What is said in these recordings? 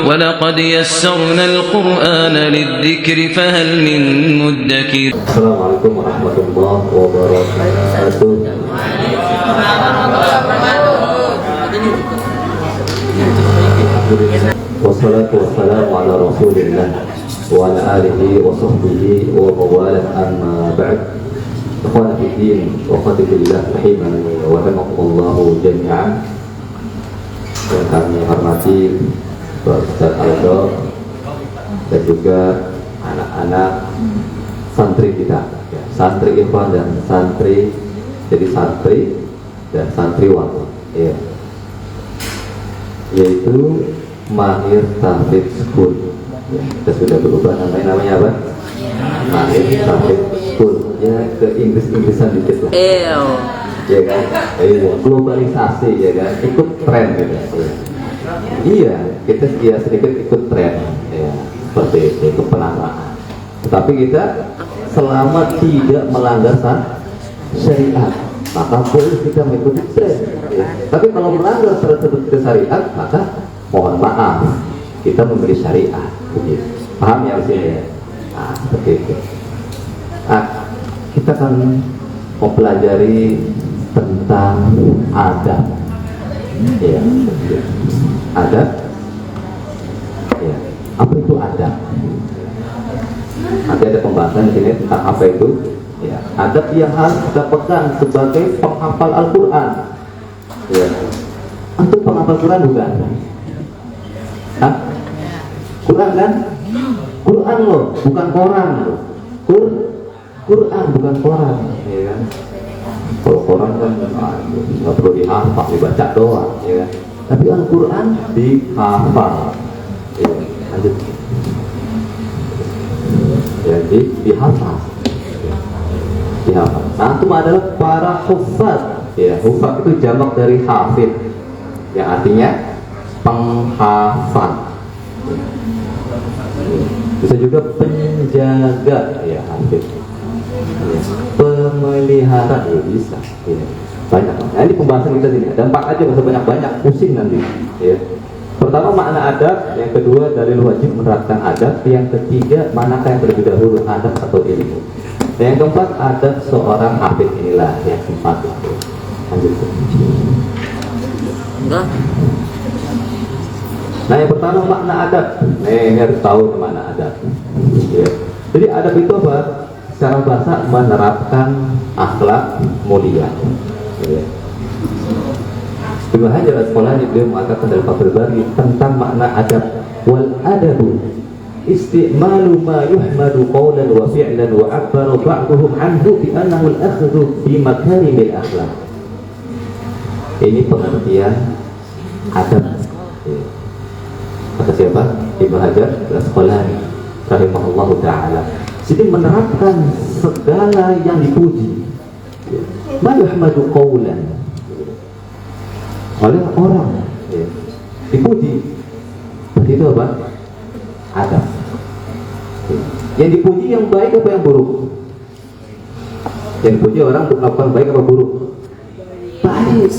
ولقد يسرنا القرآن للذكر فهل من مدكر. السلام عليكم ورحمة الله وبركاته. Wassalatu wassalamu ala rasulillah wa ala alihi wa sahbihi wa mawalah, amma ba'd. Ikhwan fiddin wa qadillah rahimani wa rahimakumullahu jami'an. Yang kami hormati Pak Ustaz Aldo dan juga anak-anak santri kita, santri ikhwan dan santri, jadi santri dan santriwan, ya, yaitu Mahir Tahfidz School. Ya, kita sudah berubah namanya apa? Mahir Tahfidz School. Ya, ke Inggris-Inggrisan dikit lah. Ya kan? Globalisasi, ya kan? Ikut tren gitu. Ya. Iya, kita sedikit ikut tren, ya, seperti itu kepenaraan. Tetapi kita selama tidak melanggar syariat, maka boleh kita mengikuti tren. Ya. Tapi kalau melanggar tersebut syariat, maka mohon maaf, kita memberi syariat. Begitu. Paham ya maksudnya? Nah, seperti itu. Nah, kita akan mempelajari tentang adab. Ya, adab. Ya, apa itu adab? Nanti ada pembahasan di sini tentang apa itu. Ya, adab yang harus kita pegang sebagai penghafal Al-Quran. Ya, untuk penghafal Quran bukan? Hah? Quran kan? Quran loh, bukan koran loh. Quran bukan koran, ya kan? Kalau koran kan nggak perlu dihafal, dibaca doang, ya kan? Tapi Al-Quran dihafal. Ya, lanjut. Jadi dihafal. Dihafal. Nah, itu adalah para hufaz. Ya, hufaz itu jamak dari hafid, yang artinya penghafal. Bisa juga penjaga, ya, hafid. Ya, pemelihara, ya, bisa. Ya, banyak. Nah, ini pembahasan kita sini. Ada 4 aja, bisa banyak-banyak, pusing nanti. Ya. Pertama, makna adab. Yang kedua, dalil wajib menerapkan adab. Yang ketiga, manakah yang terlebih dahulu, adab atau ilmu. Yang keempat, adab seorang hafid. Inilah yang keempat. Lanjut. Enggak. Nah, yang pertama makna adab. Ini harus tahu makna adab. Ya. Jadi adab itu apa? Secara bahasa menerapkan akhlak mulia. Ya. Ibnu Hajar Al-Asqalani beliau mengatakan dalam Fathul Bari tentang makna adab, wal adabu istimalu ma yuhmadu qawlan wa fi'lan wa abbaru ba'duhum anhu bi annahu al-akhdhu bi makarimil akhlaq. Ini pengertian adab. Ya. Kata siapa? Ibnu Hajar Al-Asqalani rahimahullahu ta'ala. Jadi menerapkan segala yang dipuji, ma yuhmadu qawlan, oleh orang, ya, dipuji. Berarti itu apa? Adab. Yang dipuji yang baik apa yang buruk? Yang dipuji orang untuk melakukan baik apa buruk? Baik.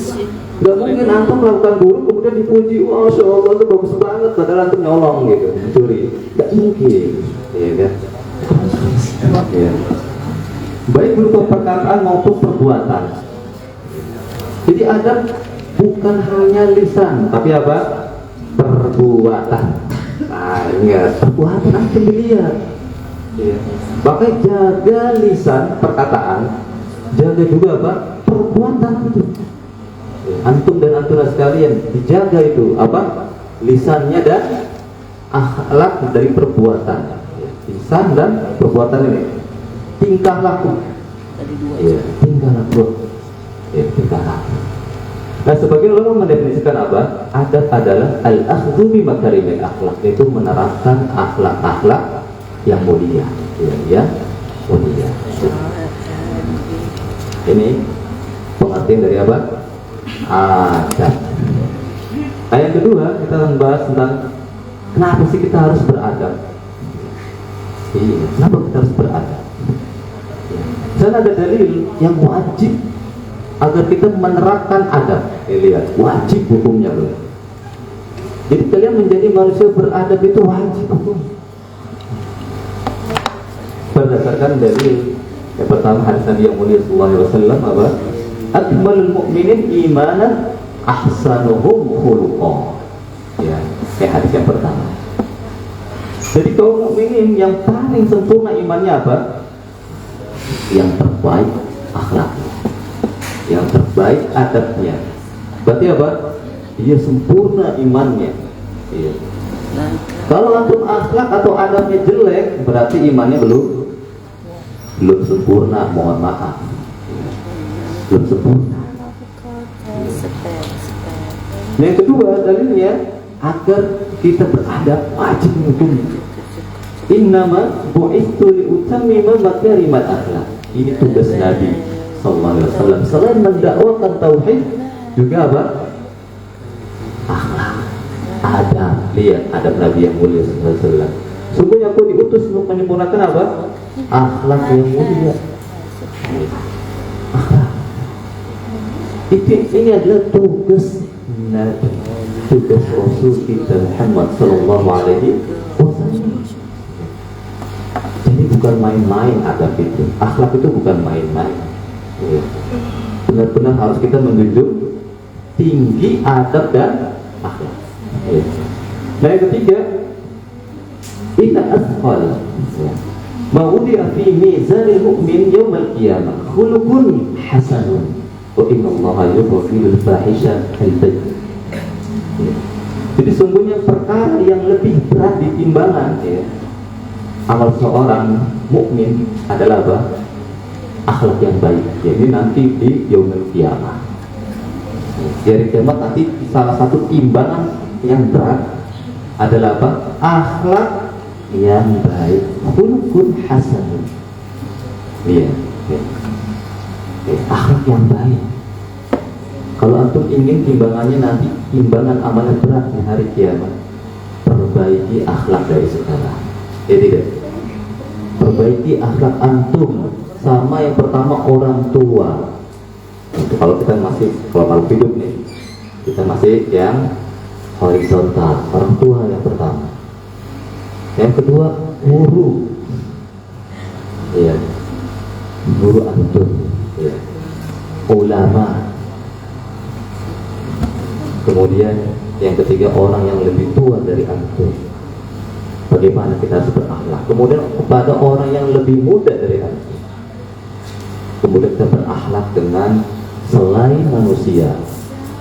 Gak mungkin antum melakukan buruk kemudian dipuji, wah, Masya Allah itu bagus banget, padahal antum nyolong gitu, mencuri. Gak mungkin, ya kan? Ya. Baik berupa perkataan maupun perbuatan. Jadi adab bukan hanya lisan, tapi apa? Perbuatan. Nah, ingat, perbuatan antum dilihat. Ya. Makanya jaga lisan, perkataan, jaga juga apa? Perbuatan itu. Antum dan antuna sekalian dijaga itu apa? Lisannya dan akhlak dari perbuatan. Lisan dan perbuatan ini. Tingkah laku. Ya, tingkah laku. Ya, tingkah laku. Nah, sebagian ulama mendefinisikan apa? Adab adalah al-akhdhu bi makarimil akhlak, itu menerapkan akhlak-akhlak yang mulia. Ya, mulia. Ini pengertian dari apa? Adab. Nah, yang kedua kita akan bahas tentang kenapa sih kita harus beradab. Iya, kenapa kita harus beradab? Dan ada dalil yang wajib agar kita menerapkan adab. Lihat, wajib hukumnya loh. Jadi kalian menjadi manusia beradab itu wajib. Berdasarkan dari yang pertama hadis Nabi yang mulia sallallahu alaihi wasallam apa? Akmalul mu'minin imanan ahsanuhum khuluqan. Ya, kayak hadis yang pertama. Jadi kaum mukminin yang paling sempurna imannya apa? Yang terbaik akhlaknya, yang terbaik adabnya. Berarti apa? Dia sempurna imannya. Iya. Kalau antum akhlak atau adabnya jelek, berarti imannya belum sempurna. Mohon maaf, belum sempurna. Yang kedua dalilnya agar kita beradab wajib hukum. Innama bu'ithu liutammima makarimal akhlak. Ini tugas Nabi sallallahu alaihi wasallam. Selain mendakwakan tauhid, juga apa? Akhlak, adab. Lihat adab Nabi yang mulia sallallahu alaihi wasallam. Sungguhnya aku diutus untuk menyempurnakan apa? Akhlak yang mulia. Akhlak. Ini adalah tugas Nabi, tugas Rasul kita Muhammad sallallahu alaihi wasallam. Jadi bukan main-main adab itu. Akhlak itu bukan main-main. Benar-benar harus kita menjunjung tinggi adab dan akhlak. Nah yang ketiga, inna asqal ma'udi'a fi mizanil mu'min yawmal qiyamah khuluqun hasanun wa inna allaha yubghidul fahisha al-bayt. Jadi sungguhnya perkara yang lebih berat di timbangan amal seorang mukmin adalah apa? Akhlak yang baik. Jadi nanti di yaumul qiyamah. Di hari kiamat nanti salah satu timbangan yang berat adalah apa? Akhlak yang baik. Khuluqun hasan. Iya. Akhlak yang baik. Kalau antum ingin timbangannya nanti timbangan amalan berat di hari kiamat, perbaiki akhlak dari sekarang. Ya tidak. Perbaiki akhlak antum sama yang pertama orang tua. Itu kalau kita masih kalau hidup nih, kita masih yang horizontal, orang tua yang pertama. Yang kedua guru, ya, guru antum, ya, ulama. Kemudian yang ketiga orang yang lebih tua dari antum. Bagaimana kita harus berakhlak. Kemudian kepada orang yang lebih muda dari antum. Kemudian kita berakhlak dengan selain manusia,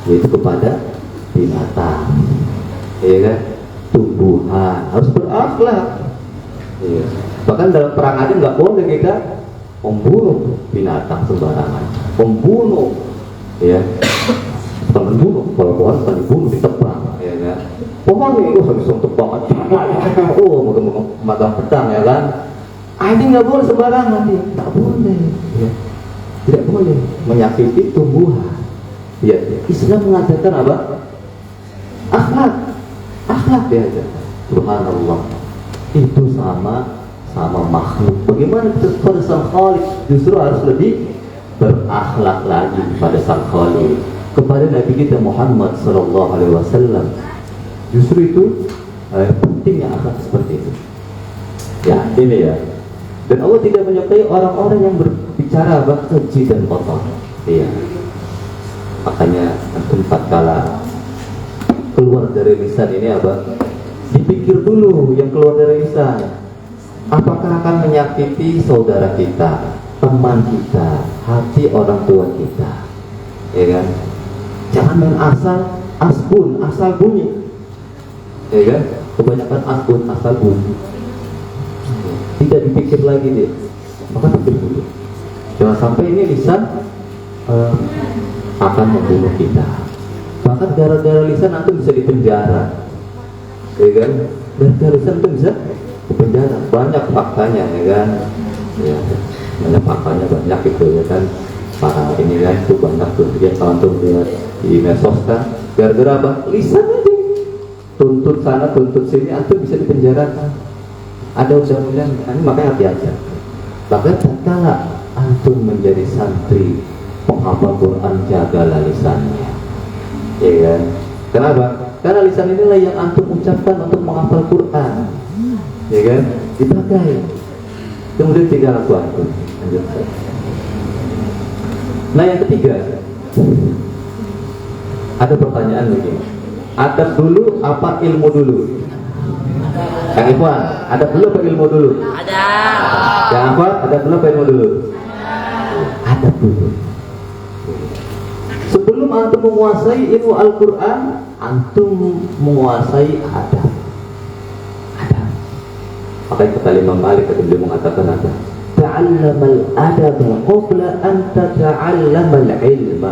yaitu kepada binatang, ya kan? Tumbuhan harus berakhlak. Ya. Bahkan dalam perang aja nggak boleh kita membunuh binatang sembarangan, membunuh, ya, bukan membunuh, kalau pohon bukan dibunuh, ditebang, ya kan? Pohon itu habis tebang, magang pedang, ya kan? Ini nggak boleh sembarangan, nggak boleh. Ya. Tidak boleh menyakiti tumbuhan. Ya, Islam mengajarkan apa? Akhlak diajarkan. Subhanallah. Itu sama makhluk. Bagaimana kita pada sang Khalik justru harus lebih berakhlak lagi pada sang Khalik, kepada Nabi kita Muhammad sallallahu alaihi wasallam. Justru itu pentingnya akhlak seperti itu. Ya, ini ya. Dan Allah tidak menyukai orang-orang yang berbicara keji dan kotor. Iya. Makanya antum tatkala keluar dari lisan ini apa? Dipikir dulu yang keluar dari lisan. Apakah akan menyakiti saudara kita, teman kita, hati orang tua kita? Ya kan? Jangan main asal bunyi. Ya kan? Kebanyakan asal bunyi. Tidak dipikir lagi deh, maka pikir dulu. Jangan sampai ini lisan akan membunuh kita. Bahkan gara-gara lisan antum bisa dipenjara, ya kan? Gara-gara lisan antum bisa dipenjara. Banyak faktanya, ya kan? Ya, banyak faktanya, banyak itu, ya kan? Para ini kan itu banyak tuh. Dia kalau antum lihat di medsos kan, gara-gara apa? Lisan aja. Tuntut sana, tuntut sini, antum bisa dipenjarakan. Ada undang-undang, makanya hati-hati. Bahkan tatkala antum menjadi santri penghafal Quran, jagalah lisannya, ya kan? Kenapa? Karena lisan inilah yang antum ucapkan untuk menghafal Quran, ya kan? Dipakai. Kemudian tinggal aku antum. Nah yang ketiga, ada pertanyaan begini. Adab dulu apa ilmu dulu? Kang Ikhwan, adab dulu apa ilmu dulu? Ada. Yang apa? Adab dulu apa ilmu dulu? Adab dulu. Sebelum antum menguasai ilmu Al-Quran, antum menguasai adab. Adab. Makanya kata Imam Malik ketika beliau mengatakan adab, ta'allamal adab qabla an tata'allamal ilma.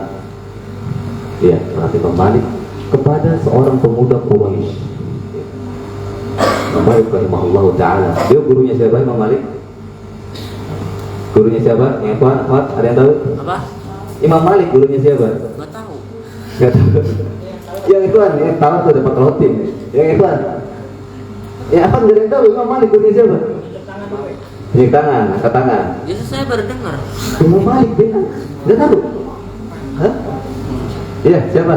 Ya, berarti Imam Malik kepada seorang pemuda Quraisy. Imam Malik rahimahullah ta'ala, dia gurunya siapa Imam Malik? Gurunya siapa? Yang kuat? Ada yang tahu? Apa? Imam Malik gurunya siapa? Gak tahu. Gak tahu. Yang Ikhwan, yang tahu tuh dapat roti. Yang Ikhwan, ya apa nggak ada yang tahu Imam Malik gurunya siapa? Tunjuk tangan, angkat tangan. Justru saya baru dengar. Imam Malik dia nggak tahu? Hah? Iya, siapa?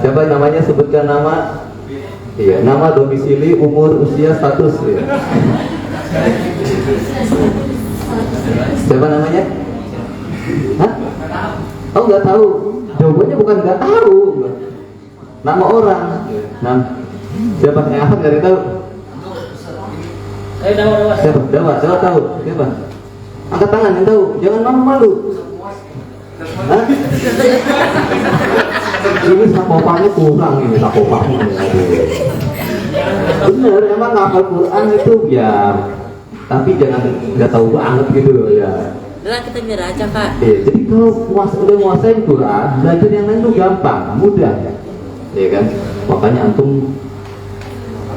Siapa namanya? Sebutkan nama. Iya, nama, domisili, umur, usia, status. Ya. Siapa namanya? Hah? Oh nggak tahu. Jawabannya bukan nggak tahu. Nama orang. Nah, siapa yang apa nggak tahu? Siapa? Dawa tahu. Siapa? Angkat tangan yang tahu. Jangan malu-malu. Hah? Ini sakopanya kurang ini sakopanya. Bener, emang ngapal Quran itu ya, tapi jangan nggak tahu banget gitu ya. Udah kita nyerah aja Pak. Jadi kalau udah menguasai Quran, belajar yang lain itu gampang, mudah, ya kan? Makanya antum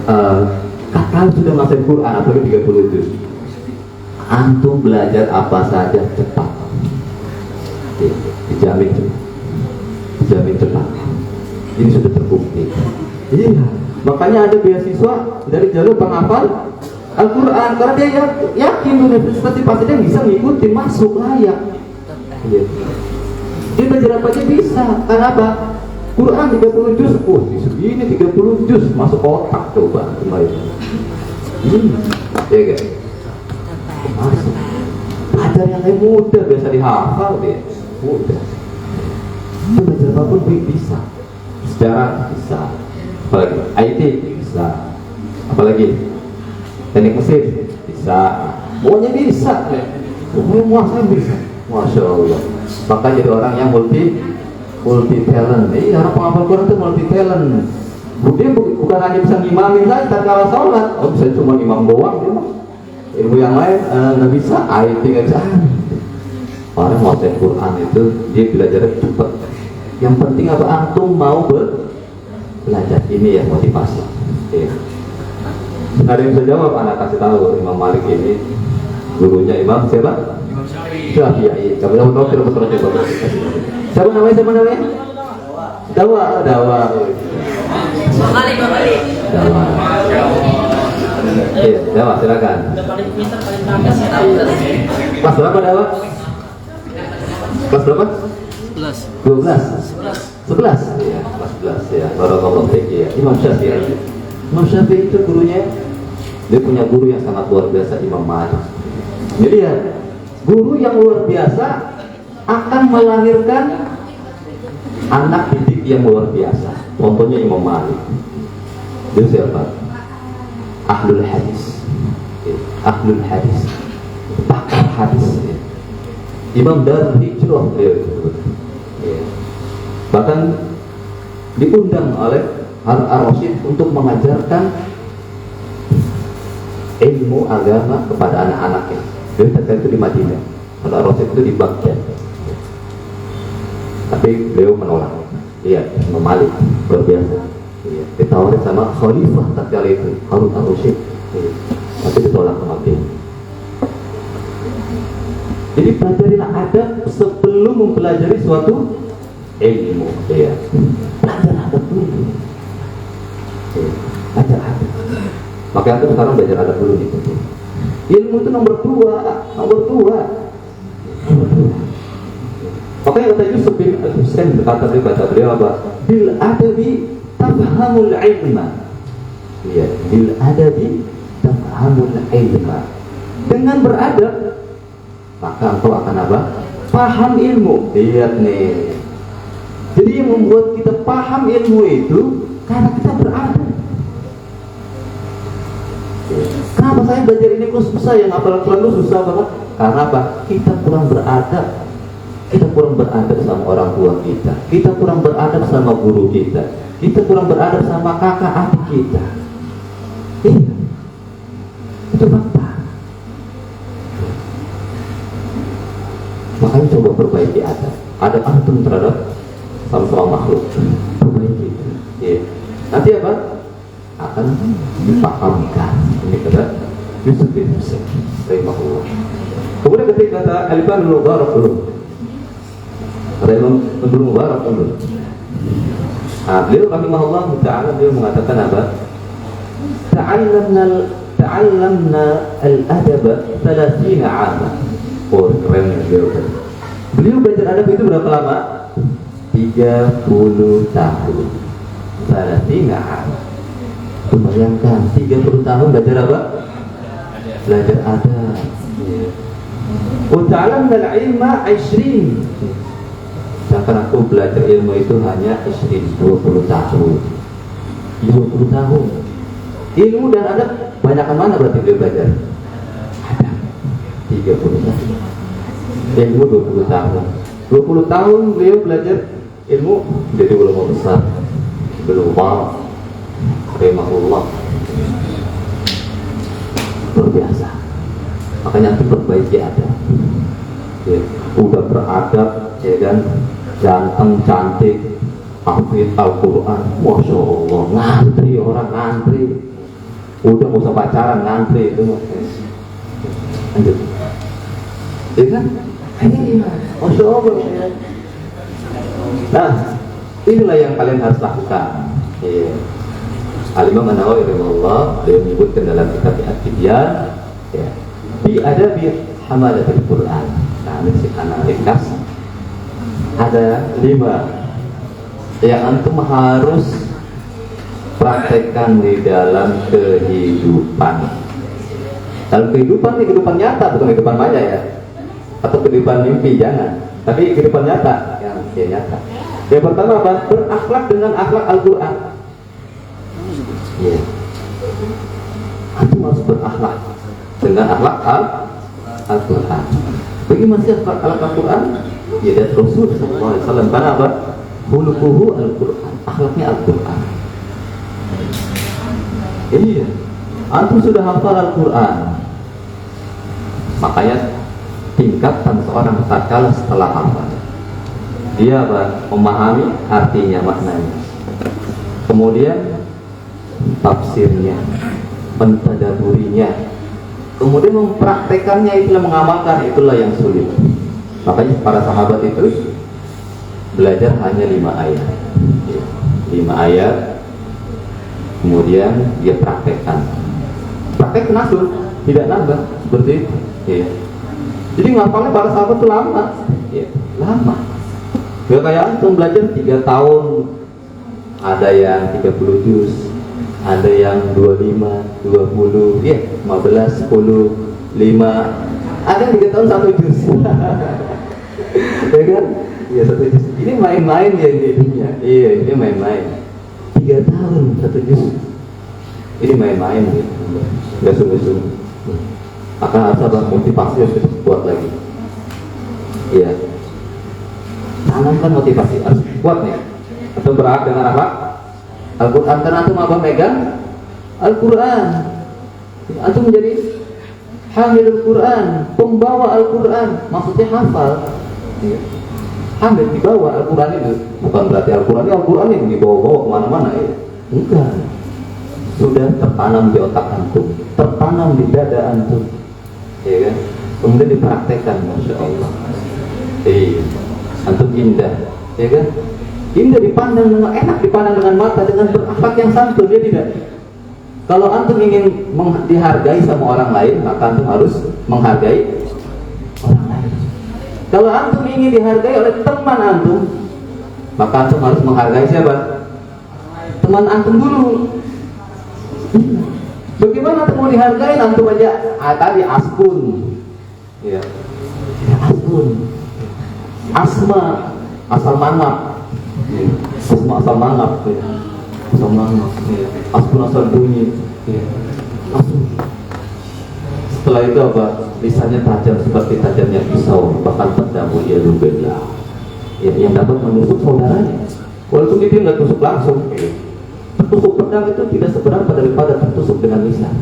kalau sudah menguasai Quran, apalagi 30 juz, antum belajar apa saja cepat, dijamin cepat. Ini sudah terbukti. Iya, makanya ada beasiswa dari jalur penghafal Al-Quran, karena dia yakin universitas pasti dia bisa ngikutin masuk layak. Iya. Dia belajar apa aja bisa. Karena apa? Quran 30 juz, di segini 30 juz masuk otak coba kembali. Iya kan? Masuk. Belajar yang lain mudah, biasa dihafal dia. Mudah. Itu belajar apapun bisa. Sejarah bisa. Apalagi IT bisa. Apalagi teknik mesin bisa, pokoknya bisa, semua bisa, masya Allah. Maka jadi orang yang multi talent. Orang penghafal Quran itu multi talent. Dia bukan hanya bisa ngimamin saja, tak kalah sholat, bisa cuma imam doang. Ilmu yang lain nggak bisa, IT nggak bisa. Orang menguasai Quran itu dia belajar cepat. Yang penting apa antum mau belajar, ini ya motivasi. Ya. Ada yang bisa jawab, anak kasih tahu. Imam Malik ini gurunya Imam siapa? Imam Syafi'i. Kamu tahu tidak betul coba. Siapa namanya? Dawa. Dawa. Iya, Dawa silakan. Kelas berapa Dawa? Kelas berapa? 11. Iya, kelas 11 ya. Barakallahu fiik ya. Imam Syafi'i. Imam Syafi'i itu gurunya, dia punya guru yang sangat luar biasa, Imam Malik. Jadi ya, guru yang luar biasa akan melahirkan anak didik yang luar biasa. Contohnya Imam Malik. Dia siapa? Ahlul hadis. Pakar hadis. Imam Darul Hijrah dia disebut. Bahkan diundang oleh Ar-Rasyid untuk mengajarkan ilmu agama kepada anak-anaknya. Dia terkait itu di Madinah, Ar-Rasyid itu di Baghdad. Tapi beliau menolak. Iya, Imam Malik luar biasa. Iya, ditawarin sama Khalifah tatkala itu, Harun Ar-Rasyid. Iya. Tapi ditolak sama beliau. Jadi pelajarilah adab sebelum mempelajari suatu ilmu. Iya. Belajar adab dulu. Belajar adab. Makanya aku sekarang belajar adab dulu nih. Ilmu itu nomor dua. Makanya kata Yusuf bin Al-Husain berkata beliau apa? Bil adabi tafhamul ilma. Lihat, bil adabi tafhamul ilma. Dengan beradab maka engkau akan apa? Paham ilmu. Lihat nih. Jadi yang membuat kita paham ilmu itu karena kita beradab. Kenapa saya belajar ini kok susah, yang hafal Al-Quran itu susah banget? Karena apa? Kita kurang beradab. Kita kurang beradab sama orang tua kita. Kita kurang beradab sama guru kita. Kita kurang beradab sama kakak adik kita. Iya, itu fakta. Makanya coba perbaiki adab. Adab antum terhadap sama-sama makhluk. Perbaiki. Iya. Nanti apa? Akan dipahamkan. Ini kata Yusuf bin Musa rahimahullah. Kemudian ketika kata Al-Imam Mubarak dulu, kata Imam Mubarak dulu, beliau rahimahullah ta'ala, beliau mengatakan apa? Ta'allamna al-adaba 30 'ama. Oh, keren beliau. Beliau belajar adab itu berapa lama? 30 tahun. 30 'ama. Bayangkan 30 tahun belajar apa? Belajar adab. Ta'allamna al-ilma 20. Sedangkan aku belajar ilmu itu hanya 20 tahun. 20 tahun. Ilmu dan adab banyak mana berarti beliau belajar? Ada 30 tahun. Ilmu 20 tahun. 20 tahun beliau belajar ilmu, jadi ulama besar. Belum wow. Rahimahullah. Luar biasa. Makanya itu perbaiki adab. Ya, udah beradab, ya kan, ganteng, cantik, hafid Al-Quran, Masya Allah, ngantri, orang ngantri. Udah mau usah pacaran, ngantri itu. Lanjut. Ya kan? Masya Allah. Nah, inilah yang kalian harus lakukan. Ya. Al-Imam An-Nawawi rahimahullah, dia menyebutkan dalam kitab At-Tibyan, ya, di adabi hamalatul Quran. Nah, ini si ringkas. Ada 5 yang antum harus praktekkan di dalam kehidupan. Dalam kehidupan ini kehidupan nyata, bukan kehidupan maya ya, atau kehidupan mimpi, jangan. Tapi kehidupan nyata, yang nyata. Yang pertama apa? Berakhlak dengan akhlak Al-Quran. Ya. Antum harus berakhlak dengan akhlak Al-Quran. Bagaimana sih akhlak Al-Quran? Ya, dari Rasul sallallahu alaihi wasallam. Karena apa? Khuluquhu Al-Quran. Akhlaknya Al-Quran. Iya. Antum sudah hafal Al-Quran. Makanya tingkatan seorang tatkala setelah hafal, dia apa? Memahami artinya, maknanya. Kemudian tafsirnya, mentadaburinya, kemudian mempraktekannya, itulah mengamalkan, itulah yang sulit. Makanya para sahabat itu belajar hanya 5 ayat, 5 ayat, kemudian dia praktekkan. Praktek langsung, tidak nambah, seperti itu. Ya. Jadi ngapalnya para sahabat itu lama, ya, lama. Gak kayak antum belajar 3 tahun, ada yang 30 juz, ada yang 25, 20, ya, 15, 10, 5, ada yang 3 tahun 1 juz. Ya kan? Ya, 1 juz. Ini main-main ya hidupnya. Iya, ini main-main. 3 tahun 1 juz. Ini main-main ya. Gak sungguh-sungguh. Akan harus ada motivasi yang lebih kuat lagi. Iya. Tanamkan motivasi harus kuat nih. Atau berakhlak dengan akhlak Al-Quran. Karena antum apa megang Al-Quran, antum menjadi hamilul Quran, pembawa Al-Quran. Maksudnya hafal, ya. Hamil, dibawa Al-Quran itu. Bukan berarti Al-Quran yang dibawa-bawa kemana-mana ya. Enggak. Sudah tertanam di otak antum, tertanam di dada antum, ya kan? Kemudian dipraktekkan, Masya Allah. Antum indah, ya kan? Indah dipandang dengan enak, dipandang dengan mata, dengan berakhlak yang santun, dia tidak. Kalau antum ingin dihargai sama orang lain, maka antum harus menghargai orang lain. Kalau antum ingin dihargai oleh teman antum, maka antum harus menghargai siapa? teman antum dulu. Bagaimana antum mau dihargai? Antum aja tadi askun, ya, askun, asma, asal mangap, ya. Asma asal mangap, ya. Asal mangap, ya. Askun asal bunyi, ya. Askun. Setelah itu apa? Lisannya tajam seperti tajamnya pisau, bahkan pedang ya lubellah. Ya, yang dapat menusuk saudaranya. Walaupun dia nggak tusuk langsung, tertusuk pedang itu tidak seberapa daripada tertusuk dengan lisan.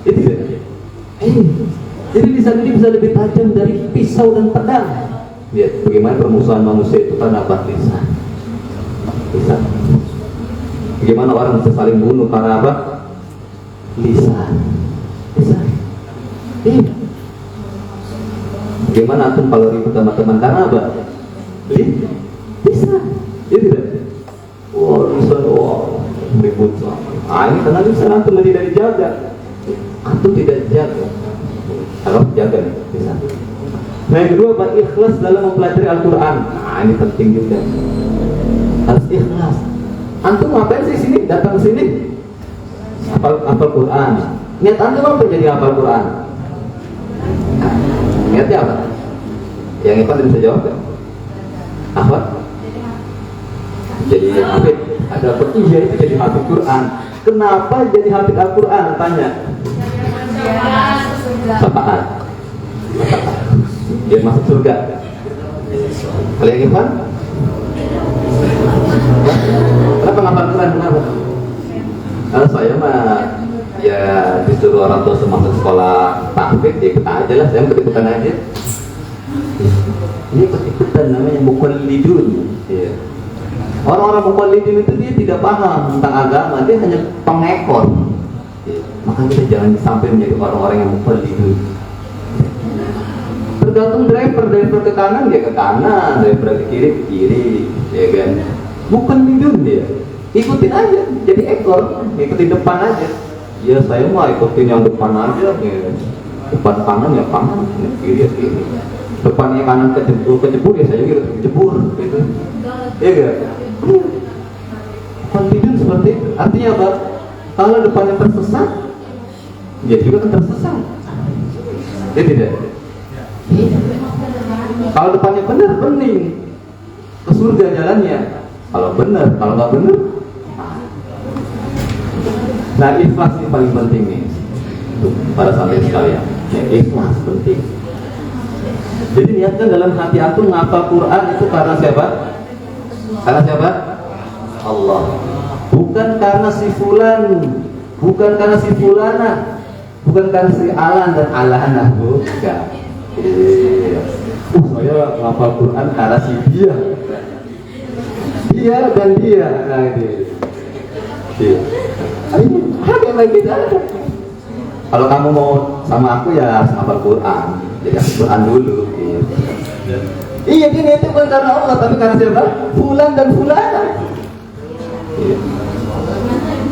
Itu tidak. Jadi lisan ini bisa lebih tajam dari pisau dan pedang. Lihat bagaimana permusuhan manusia itu karena apa? Lisan. Lisan. Bagaimana orang bisa saling bunuh karena apa? Lisan. Lisan. Bagaimana antum kalau ribut sama teman karena apa? Lisan. Iya tidak? Wah, lisan, wah, ribut sama. Ini karena lisan antum tidak dijaga. Antum tidak dijaga. Harus jaga nih, lisan. Nah yang kedua apa? Ikhlas dalam mempelajari Al-Quran. Nah ini penting juga. Harus ikhlas. Antum ngapain sih sini? Datang sini? Hafal Quran. Niat antum apa jadi hafal Quran? Nah, niatnya apa? Yang Ikhlas bisa jawab kan? Apa? Jadi hafid. Ada apa? Iya itu jadi hafid Quran. Kenapa jadi hafid Al-Quran? Tanya. Syafaat. Dia masuk surga. Kalau yang Ikhlas? Kenapa ngapal Quran? Kenapa? Kalau saya mah ya disuruh orang tua masuk sekolah tahfidz ya ikut aja lah, saya ikut-ikutan aja. Ini ikut-ikutan namanya muqallidun. Ya. Orang-orang muqallidun itu dia tidak paham tentang agama, dia hanya pengekor. Ya. Maka kita jangan sampai menjadi orang-orang yang muqallidun. Tergantung driver ke kanan dia ke kanan, driver ke kiri, ya kan. Muqallidun dia. Ikutin aja, jadi ekor, ikutin depan aja. Ya saya mah ikutin yang depan aja, ya. Depan kanan ya kanan, ya kiri ya kiri. Depannya kanan kejebur ya saya ikut kejebur, gitu. Iya gak? Confident seperti itu. Artinya apa? Kalau depannya tersesat, dia juga akan tersesat. Dia tidak. Kalau depannya benar, bening ke surga jalannya. Kalau benar, kalau nggak benar. Nah ikhlas ini paling penting nih para santri sekalian. Ya, ikhlas penting. Jadi niatkan dalam hati antum ngapal Quran itu karena siapa? Karena siapa? Allah. Bukan karena si fulan, bukan karena si fulana, bukan karena si alan dan alana, bukan. Saya ngapal Quran karena si dia. Dia dan dia. Nah ini. Dia. Ada lagi ada. Kalau kamu mau sama aku ya harus hafal Quran. Jadi Quran dulu. Iya ini itu bukan karena Allah tapi karena siapa? Fulan dan fulana. Iya.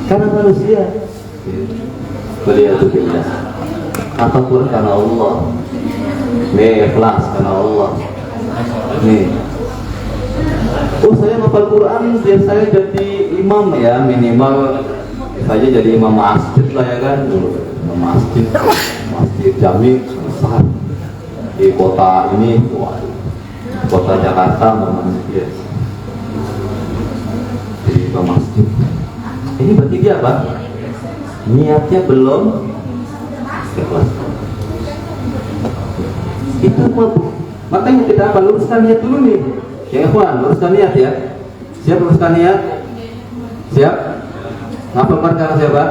Karena manusia. Beliau itu bilang hafal Quran karena Allah. Nih ikhlas karena Allah. Nih. Oh saya hafal Quran biar saya jadi imam ya minimal saja jadi imam masjid lah ya kan, imam masjid jami besar di kota ini, kota Jakarta masjid, jadi imam masjid. Ini berarti dia apa? Niatnya belum ikhlas. Itu makanya kita apa? Luruskan niat dulu nih. Ya ikhwan, luruskan niat ya. Siap luruskan niat? Siap? Ngapalkan karena siapa?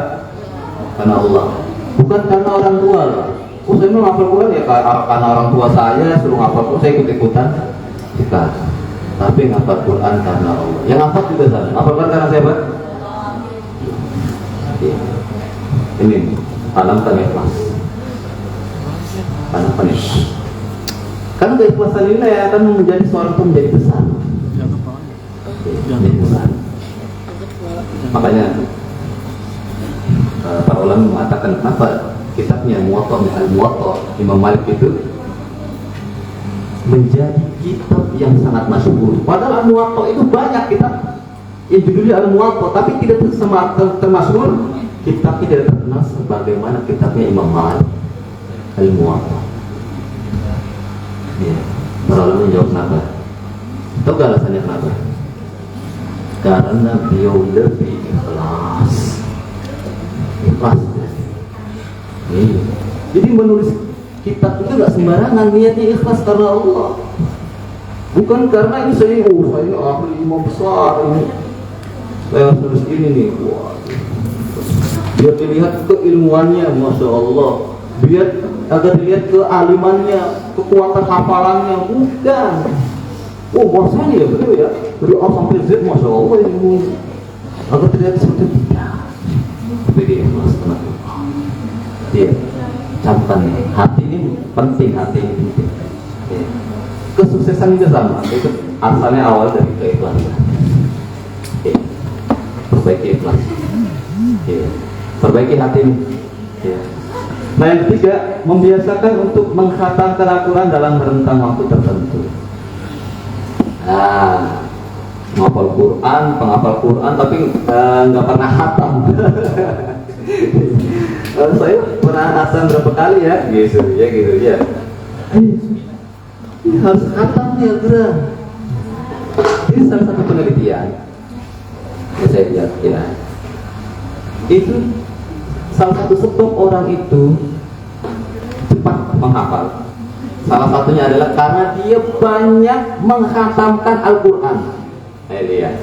Karena Allah. Bukan karena orang tua. Oh saya mau ngapal Quran ya karena orang tua saya suruh ngapal Quran, saya ikut-ikutan. Kita. Tapi ngapal Quran karena Allah. Yang ngapal juga salah. Ngapalkan karena siapa? Ini tanamkan ikhlas. Tanamkan ikhlas. Karena keikhlasan ini akan menjadi seorang itu menjadi besar. Menjadi besar. Makanya para ulama mengatakan kenapa kitabnya Muwatta Imam Malik itu menjadi kitab yang sangat masyhur. Padahal Muwatta itu banyak kitab. yang judulnya Al-Muwatta, tapi tidak termasuk kitabnya tidak terkenal sebagaimana kitabnya Imam Malik Al-Muwatta. Ya, para ulama menjawab kenapa? Tahu gak alasannya kenapa? Karena beliau lebih ikhlas. Ikhlas. Iya. Jadi menulis kitab itu gak sembarangan, niatnya ikhlas karena Allah. Bukan karena ini saya ini ahli imam besar ini. Saya harus nulis ini nih. Wah. Biar dilihat keilmuannya, masya Allah. Biar agar dilihat kealimannya, kekuatan hafalannya, bukan. Oh, bahasanya ya betul ya. Dari A sampai Z, masya Allah ilmu. Agar terlihat seperti itu. Tapi dia ikhlas karena Allah. Dia camkan hati ini penting, hati ini penting. Ya. Kesuksesan juga sama. Itu asalnya awal dari keikhlasan. Ya. Perbaiki ikhlas. Ya. Perbaiki hati ini. Ya. Nah, yang ketiga, membiasakan untuk mengkhatamkan Al-Quran dalam rentang waktu tertentu. Nah, menghafal Quran, penghafal Quran, tapi nggak pernah khatam. Saya pernah khatam berapa kali ya, gitu ya. Ini harus khatam ya, gerak. Ini salah satu penelitian yang saya lihat ya. Itu salah satu sebab orang itu cepat menghafal. Salah satunya adalah karena dia banyak menghatamkan Al-Quran. Lihat.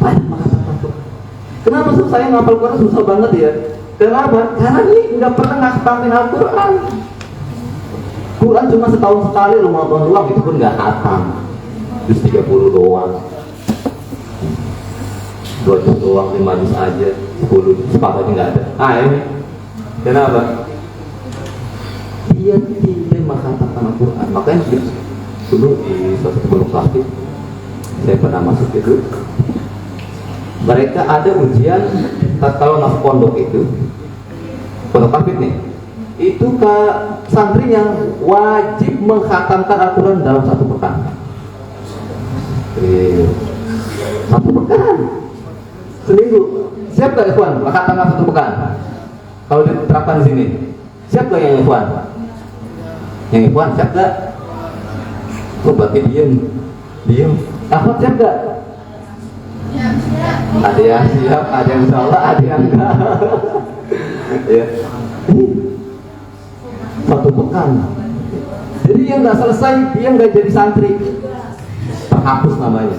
Banyak menghatamkan Al-Quran. Kenapa saya menghafal Quran susah banget ya? Kenapa? Karena dia nggak pernah ngahtamin Al-Quran. Quran cuma setahun sekali Ramadan doang, itu pun nggak hatam. Terus 30 doang. 2 juz doang, 5 juz aja, 10 juz, sepatutnya nggak ada. Ini kenapa? Dia tidak menghatamkan Al-Quran. Makanya dulu di salah satu pondok plastik saya pernah masuk itu, mereka ada ujian kalau masuk pondok itu, pondok plastik nih, itu ke santri yang wajib menghatamkan Al-Quran dalam 1 pekan. Satu pekan, seminggu. Siap gak ikhwan menghatamkan 1 pekan? Kalau diterapkan di sini, siap gak yang ikhwan? Yang ikhwan siap gak? Oh, berarti diem. Ahmad siap gak? Ada yang siap, ada yang salah, ada yang enggak. Ya. 1 pekan. Jadi yang nggak selesai, dia nggak jadi santri, terhapus namanya.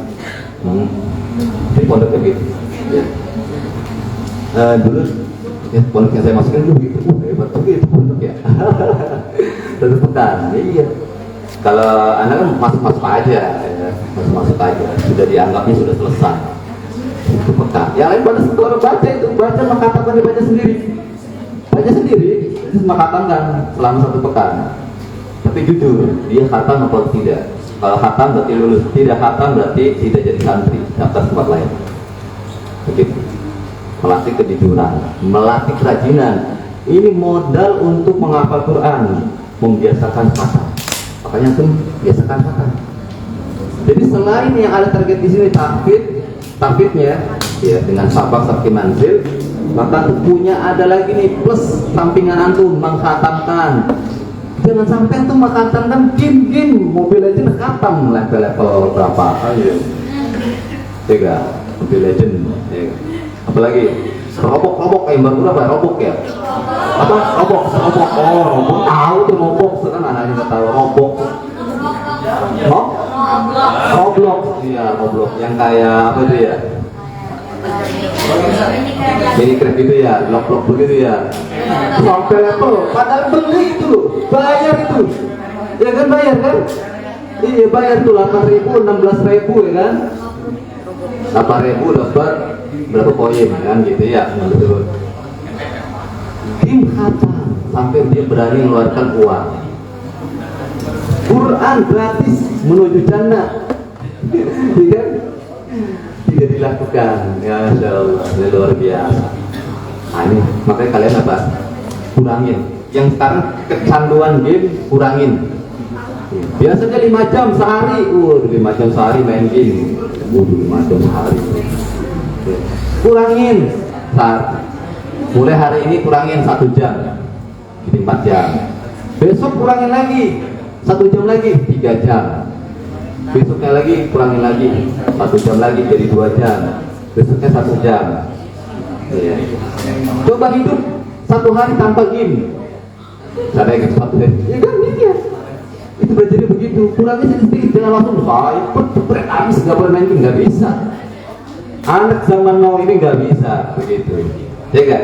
Jadi pondoknya gitu. Ya. Dulu ya, pondok yang saya masukin dulu gitu. Hebat tuh gitu pondok ya. 1 pekan. Iya. Kalau anak kan masuk aja, ya. masuk aja. Sudah dianggapnya sudah selesai. 1 pekan. Yang lain pada setelah baca itu, mengatakan dibaca sendiri. Baca sendiri, mengatakan selama 1 pekan. Tapi jujur, dia khatam atau tidak? Kalau khatam berarti lulus, tidak khatam berarti tidak jadi santri, daftar tempat lain. Begitu. Melatih kejujuran, melatih kerajinan. Ini modal untuk menghafal Quran, membiasakan khatam. Makanya itu biasakan khatam. Jadi selain yang ada target di sini tahfidnya, ya dengan sabak sabki manzil, maka punya ada lagi nih plus sampingan antum menghatamkan. Jangan sampai tuh menghatamkan game Mobile Legends khatam level berapa? Ayo. 3 Mobile Legends. Ya. Apalagi robok yang baru apa? Robok ya? Apa? Robok. Oh, robok tahu tuh robok. Sekarang anak-anak nggak tahu robok. Roblox. Iya, Roblox yang kayak apa itu ya? Minecraft gitu ya, blok begitu ya. Sampai level, padahal beli itu, bayar itu, ya kan bayar kan? Iya bayar tuh 8.000, 16.000 ya kan? 8.000 dapat berapa koin kan gitu ya? Betul. Tim khatam sampai dia berani mengeluarkan uang. Quran gratis menuju jannah, iya? Tidak dilakukan, ya Allah, luar biasa. Nah, ini makanya kalian apa? Kurangin. Yang sekarang kecanduan game kurangin. Biasanya 5 jam sehari. 5 jam sehari main game. 5 jam sehari. Kurangin. Mulai hari ini kurangin 1 jam. Jadi 4 jam. Besok kurangin lagi 1 jam lagi 3 jam. Besoknya lagi kurangin lagi 1 jam lagi jadi 2 jam. Besoknya 1 jam. Ya. Coba hidup 1 hari tanpa game. Cara yang satu hari. Ya kan ya. Itu jadi begitu. Kurangnya sedikit jangan langsung cepet habis nggak boleh main game, nggak bisa. Anak zaman now ini nggak bisa begitu. Ya kan?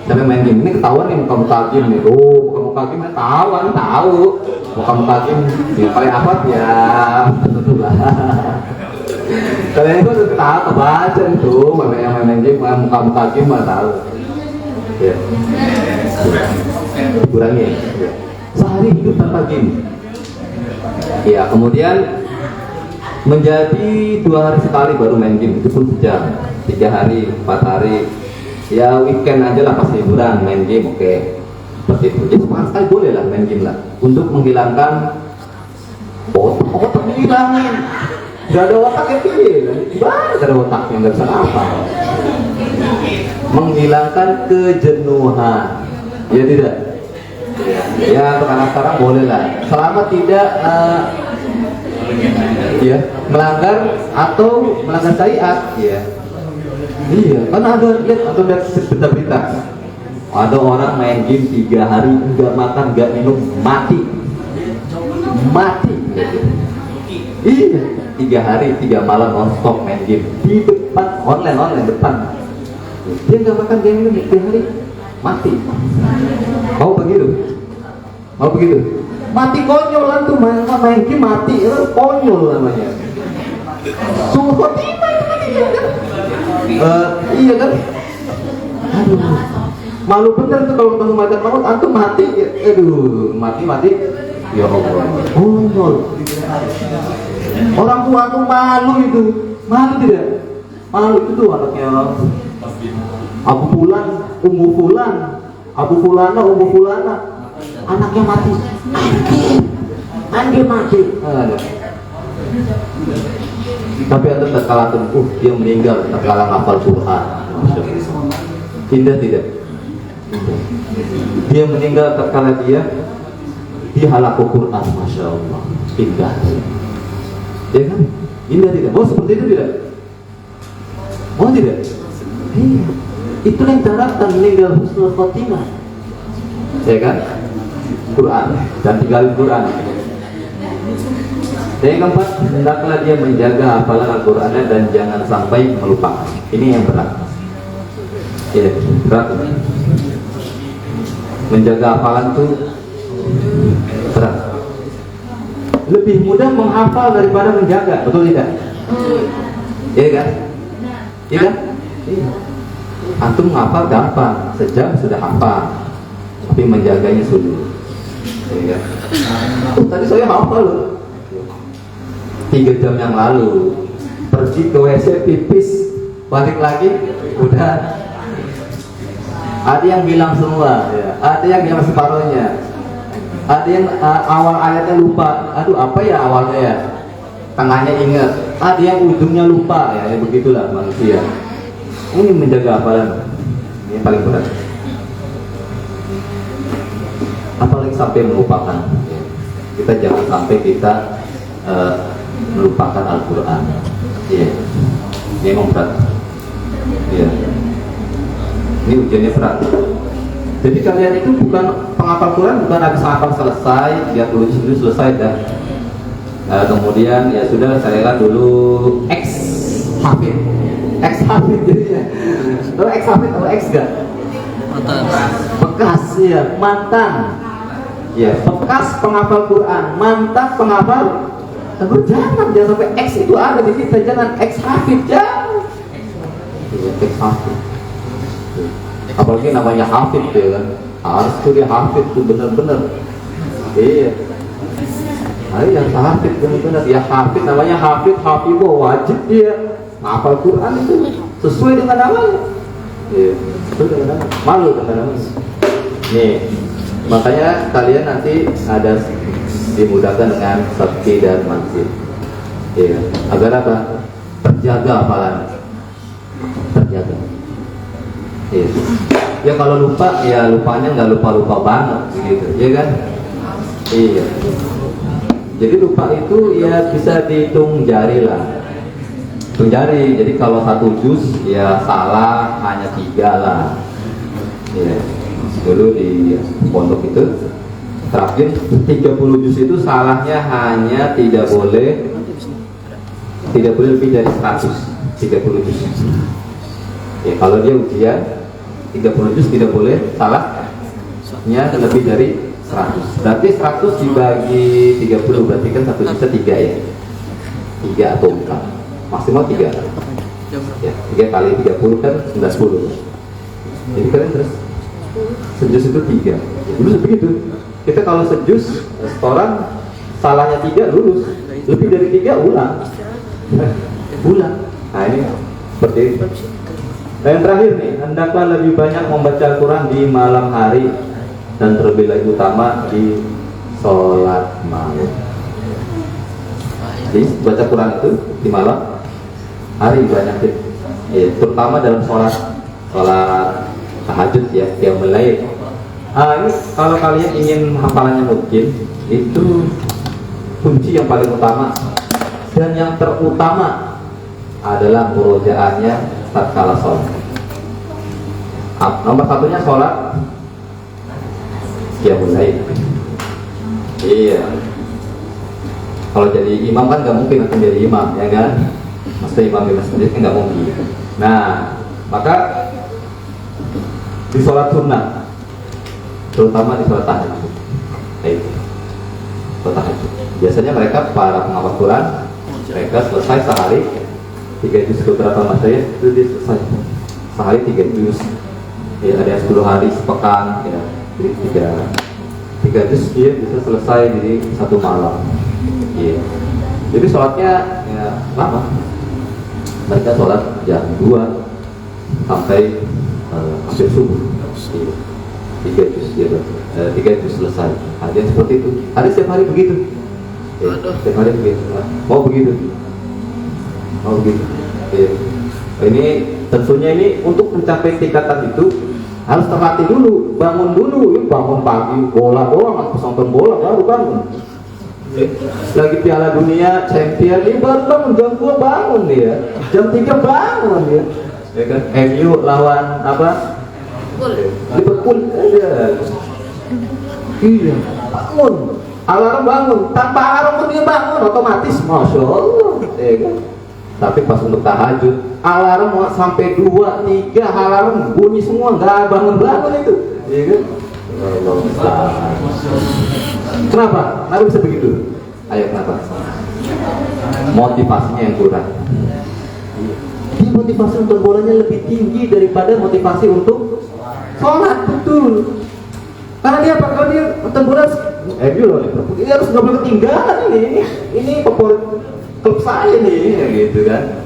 Cara main game ini ketahuan nih muka-muka game nih. Muka-muka game tahu. Muka-muka game yang paling apa ya? Tentu lah. Kalian itu udah tahu kebaca itu, main game, muka-muka game mah tahu. Ya. Kurangi. Ya. Sehari hidup tanpa game. Ya, kemudian menjadi 2 hari sekali baru main game, itu pun sejam. 3 hari, 4 hari. Ya weekend aja lah pas liburan main game, oke. Seperti itu. Ya sekali boleh lah main game lah. Untuk menghilangkan otak dihilangin. Gak ada otak ya gimana gak ada otaknya, gak bisa apa. Menghilangkan kejenuhan. Ya tidak. Ya untuk anak sekarang boleh lah. Selama tidak ya melanggar atau melanggar syariat. Ya. Iya, kan ada lihat berita-berita. Ada orang main game 3 hari nggak makan, nggak minum, mati. Iya, 3 hari 3 malam non-stop main game di depan online depan. Dia nggak makan, dia minum 3 hari, mati. Mau begitu? Mati konyol lah tuh main game mati, itu konyol namanya. Sungguh khotimah itu mati kan? Iya kan? Aduh, malu bener tuh kalau ketemu malaikat maut, antum mati, mati. Ya Allah, konyol. Orang tua tuh malu itu, malu tidak? Malu itu tuh anaknya Abu Fulan, Ummu Fulan, Abu Fulana, Ummu Fulana, anaknya mati, Andi mati. Tapi ada terkala dia meninggal terkala hafal Quran. Indah tidak? Dia meninggal terkala dia halaqul Quran, masya Allah. Indah. Ya kan? Indah tidak? Oh seperti itu tidak? Oh tidak? Iya. Itu yang diharapkan meninggal husnul khotimah. Ya kan? Quran dan tinggalin Quran. Yang keempat, hendaklah dia menjaga hafalan Al-Qurannya dan jangan sampai melupakan. Ini yang berat. Ya, berat. Menjaga hafalan itu berat. Lebih mudah menghafal daripada menjaga, betul tidak? Iya kan? Iya kan? Antum menghafal gampang, sejam sudah hafal. Tapi menjaganya sulit. Iya kan? Tadi saya hafal loh. 3 jam yang lalu pergi ke WC pipis, balik lagi udah ada yang bilang semua ya. Ada yang bilang separuhnya, ada yang awal ayatnya lupa, aduh apa ya awalnya ya, tengahnya ingat, ada yang ujungnya lupa ya, begitulah manusia. Ini menjaga hafalan ini paling berat, apalagi sampai melupakan. Kita jangan sampai kita melupakan Al-Quran. Iya, ini memang berat. Iya, ini ujiannya berat. Jadi kalian itu bukan penghafal Quran, bukan habis hafal selesai, dia tulis dulu selesai dah. Kemudian ya sudah saya dulu X hafid jadinya. Kalau X hafid atau X gak? Bekas ya, mantan. Ya, bekas penghafal Quran, mantan penghafal. Tapi jangan sampai X itu ada di kita, jangan X hafid, jangan. X hafid. Apalagi namanya hafid ya kan, harus tuh dia hafid tuh benar-benar. Iya. Hari yang hafid benar-benar, ya hafid namanya hafiboh, wajib dia hafal Quran itu sesuai dengan namanya. Iya, sesuai dengan namanya. Malu dengan namanya. Nih, makanya kalian nanti ada dimudahkan dengan sakti dan manzil. Ya, agar apa? Terjaga hafalan, terjaga. Ya. Ya kalau lupa, ya lupanya nggak lupa-lupa banget, gitu, ya kan? Iya. Jadi lupa itu ya bisa dihitung jari lah. Hitung jari. Jadi kalau 1 juz ya salah hanya 3 lah. Ya. Dulu di pondok itu terakhir 30 juz itu salahnya hanya tidak boleh lebih dari 100. 30 juz. Ya kalau dia ujian 30 juz tidak boleh salahnya lebih dari 100. Berarti 100 dibagi 30 berarti kan 1 juznya 3 ya. 3 atau 4. Maksimal 3. Ya, 3 kali 30 kan 90. Jadi kalian terus sejus itu 3. Ya, dulu begitu. Kita kalau sejus setoran salahnya 3 lulus. Lebih dari 3 ulang. Ulang. Nah ini seperti itu. Dan yang terakhir nih, hendaklah lebih banyak membaca Al-Quran di malam hari dan terlebih lagi utama di sholat malam. Jadi baca Quran itu di malam hari banyak ya, terutama dalam sholat tahajud ya, yang mulai. Ini kalau kalian ingin hafalannya mungkin itu kunci yang paling utama dan yang terutama adalah murojaahnya tatkala sholat. Nomor satunya sholat ya mulai. Iya. Kalau jadi imam kan nggak mungkin akan jadi imam, ya kan? Maksudnya imam di masjid kan nggak mungkin. Nah, maka di sholat sunnah, terutama di sholat tahajud, sholat tahajud. Biasanya mereka para penghafal Quran, mereka selesai sehari 3 juz beberapa materi itu dia selesai sehari 3 juz. Ya, ada yang 10 hari sepekan, ya. Jadi 3 juz dia bisa selesai jadi 1 malam. Ya. Jadi sholatnya ya, lama. Mereka sholat jam 2 sampai hampir subuh. 3 juz ya, 3 juz selesai. Ada yang seperti itu. Ada setiap hari begitu. Ya, setiap hari begitu. Mau begitu. Ya. Ini tentunya ini untuk mencapai tingkatan itu harus terlatih dulu, bangun dulu. Bangun pagi bola doang, nonton bola baru bangun. Lagi Piala Dunia Champion ini baru bangun jam 2 bangun dia, jam 3 bangun dia, ya kan? MU lawan apa? Liverpool aja. Iya, bangun. Alarm bangun, tanpa alarm pun dia bangun otomatis, masya Allah, ya kan? Tapi pas untuk tahajud, alarm sampai 2, 3 alarm bunyi semua, nggak bangun itu, ya kan? Kenapa? Kenapa bisa begitu? Ayo kenapa? Motivasinya yang kurang. Jadi motivasi untuk bolanya lebih tinggi daripada motivasi untuk sholat, betul. Karena dia apa? Kalau dia nonton bola, ini harus nggak boleh ketinggalan ini favorit klub saya nih, gitu kan?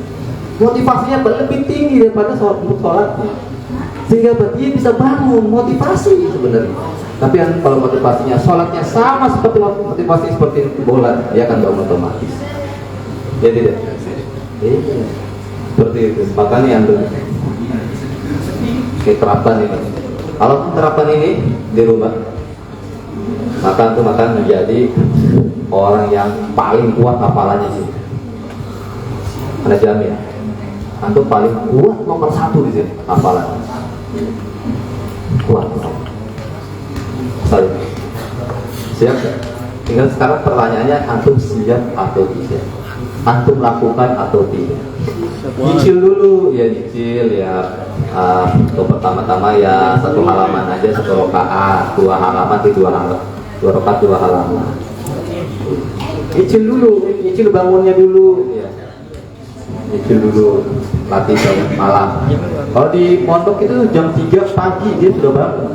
Motivasinya lebih tinggi daripada untuk sholatnya. Sehingga dia bisa bangun motivasi sebenarnya. Tapi kalau motivasinya sholatnya sama seperti motivasi seperti bola, dia akan bangun otomatis. Ya tidak? Seperti itu. Makanya yang terapkan ini. Kalau terapkan ini di rumah, maka itu akan menjadi orang yang paling kuat hafalannya sih. Ada jamin. Antum paling kuat nomor 1 di sini hafalan. Kuat. Siap? Tinggal sekarang pertanyaannya, antum siap atau tidak? Antum lakukan atau tidak? Nyicil dulu, ya nyicil ya. Untuk pertama-tama ya 1 halaman aja, 1 rakaat, 2 halaman, 2 rakaat 2 halaman. Nyicil dulu, nyicil bangunnya dulu. Ya. Nyicil dulu, latih bangun malam. Kalau di pondok itu jam 3 pagi dia sudah bangun.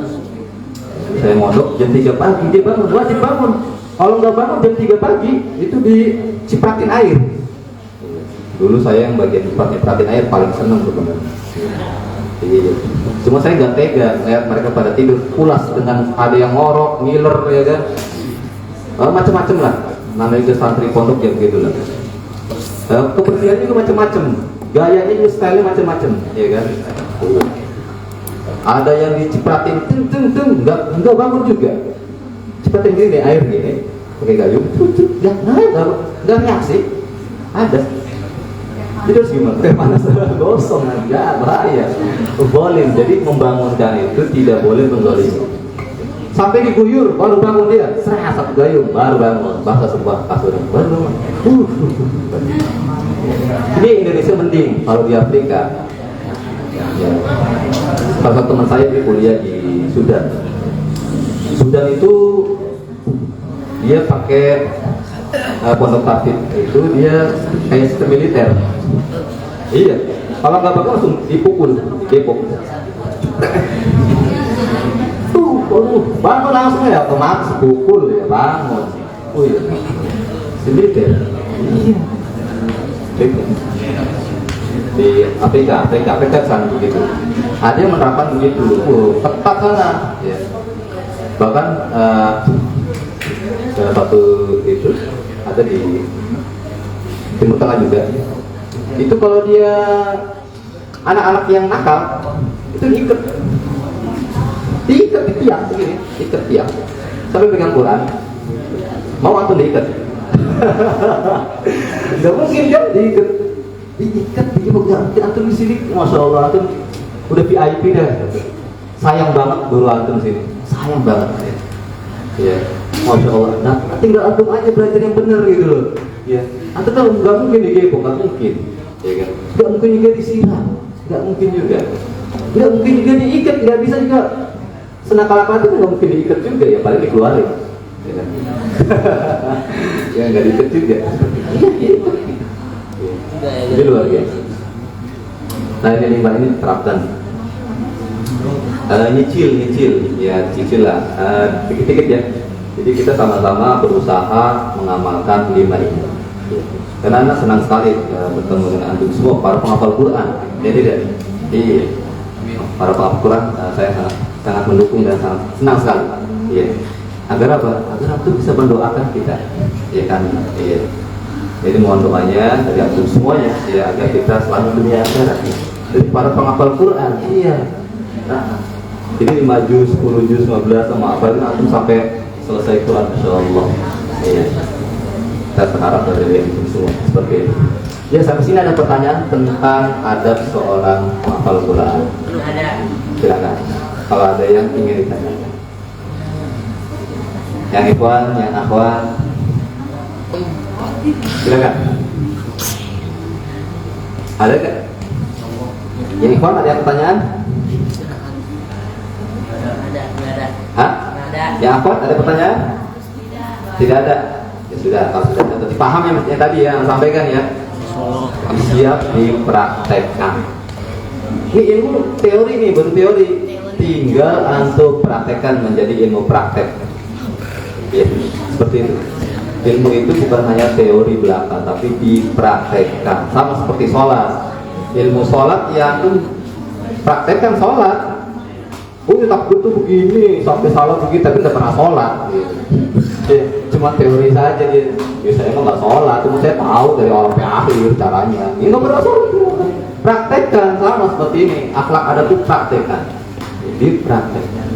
Saya mondok jam 3 pagi dia bangun, wajib bangun. Kalau nggak bangun jam 3 pagi itu dicipratin air. Dulu saya yang bagian cipratin air paling seneng tuh teman. Cuma saya nggak tega lihat mereka pada tidur pulas dengan ada yang ngorok, ngiler ya kan. macam-macam lah. Namanya juga santri pondok ya begitu lah. Kebersihannya juga macam-macam, gayanya juga stylenya macam-macam, ya kan? Ada yang dicipratin, nggak bangun juga. Cipratin gini deh, air gini, pakai gayung, nggak reaksi. Ada. Itu harus gimana? Kayak panas gosong, nggak bahaya. Boleh, jadi membangunkan itu tidak boleh menggolimi. Sampai diguyur, baru bangun dia, serah satu gayung, baru bangun, bahasa sebuah kasur, baru bangun. Ini Indonesia mending, kalau di Afrika. Ya. Salah satu teman saya dia kuliah di Sudan. Sudan itu dia pakai pondok tafid, itu dia kayak sistem militer. Iya, kalau nggak bagus langsung dipukul, dipuk. Bangun langsung ya, otomatis pukul ya, bangun. Oh iya, militer. Iya. Di Afrika sana begitu. Ada yang menerapkan begitu, ketat sana. Ya. Bahkan salah satu itu ada di Timur Tengah juga. Itu kalau dia anak-anak yang nakal itu diikat di tiang begini, ikat tiang sampai pegang Quran. Mau antum diikat? Nggak mungkin kan diikat antum di sini, masya Allah antum udah VIP dah. Sayang banget guru antum sini, sayang banget. Ya, masya Allah. Nah, tinggal antum aja belajar yang benar gitu loh. Ya, antum kan nggak mungkin digepok, nggak mungkin, ya kan? Nggak mungkin juga disiram, nggak mungkin juga. Nggak mungkin juga diikat, nggak bisa juga. Senakal-nakal itu nggak mungkin diikat juga ya, paling dikeluarin. Ya kan? Ya nggak diikat juga. Jadi luar biasa. Nah ini 5 ini terapkan. Nyicil ya, cicil lah, dikit-dikit ya. Jadi kita sama-sama berusaha mengamalkan 5 ini. Karena anak senang sekali bertemu dengan antum semua para penghafal Quran. Ya tidak? Iya. Para penghafal Quran saya sangat mendukung dan sangat senang sekali. Iya. Agar apa? Agar antum bisa mendoakan kita. Ya kan? Iya. Jadi mohon doanya dari antum semuanya ya, agar kita selalu dunia akhirat. Dari para penghafal Quran. Iya. Nah, ini 5 juz, 10 juz, 15 sama apa itu antum sampai selesai Quran insyaallah. Iya. Kita berharap dari antum semua seperti itu. Ya, sampai sini ada pertanyaan tentang adab seorang penghafal Quran. Ada. Silakan. Kalau ada yang ingin ditanyakan. Yang ikhwan, yang akhwat. Silakan. Ada nggak? Yang ikhwan ada yang pertanyaan? Ada. Hah? Ada. Yang akhwat ada pertanyaan? Tidak ada. Ya sudah, kalau sudah berarti paham yang tadi yang sampaikan ya. Siap dipraktekkan. Ini ilmu teori nih, baru teori. Tinggal antum praktekkan menjadi ilmu praktek. Ya, seperti itu. Ilmu itu bukan hanya teori belaka, tapi dipraktekkan. Sama seperti sholat. Ilmu sholat ya antum praktekkan sholat. Oh, takbir tuh begini, sampai salah begitu, tapi nggak pernah sholat. Gitu. Cuma teori saja dia. Ya saya emang nggak sholat, cuma saya tahu dari awal sampai akhir caranya. Ini nggak pernah sholat. Praktekkan sama seperti ini. Akhlak ada tuh praktekkan. Jadi praktekkan.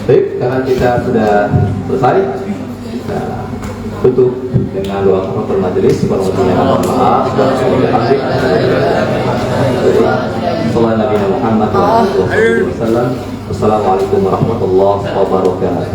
Baik, karena kita sudah selesai, kita tutup dengan doa kafaratul majelis. Mohon maaf. Sallallahu Nabi Muhammad SAW. Wassalamualaikum warahmatullahi wabarakatuh.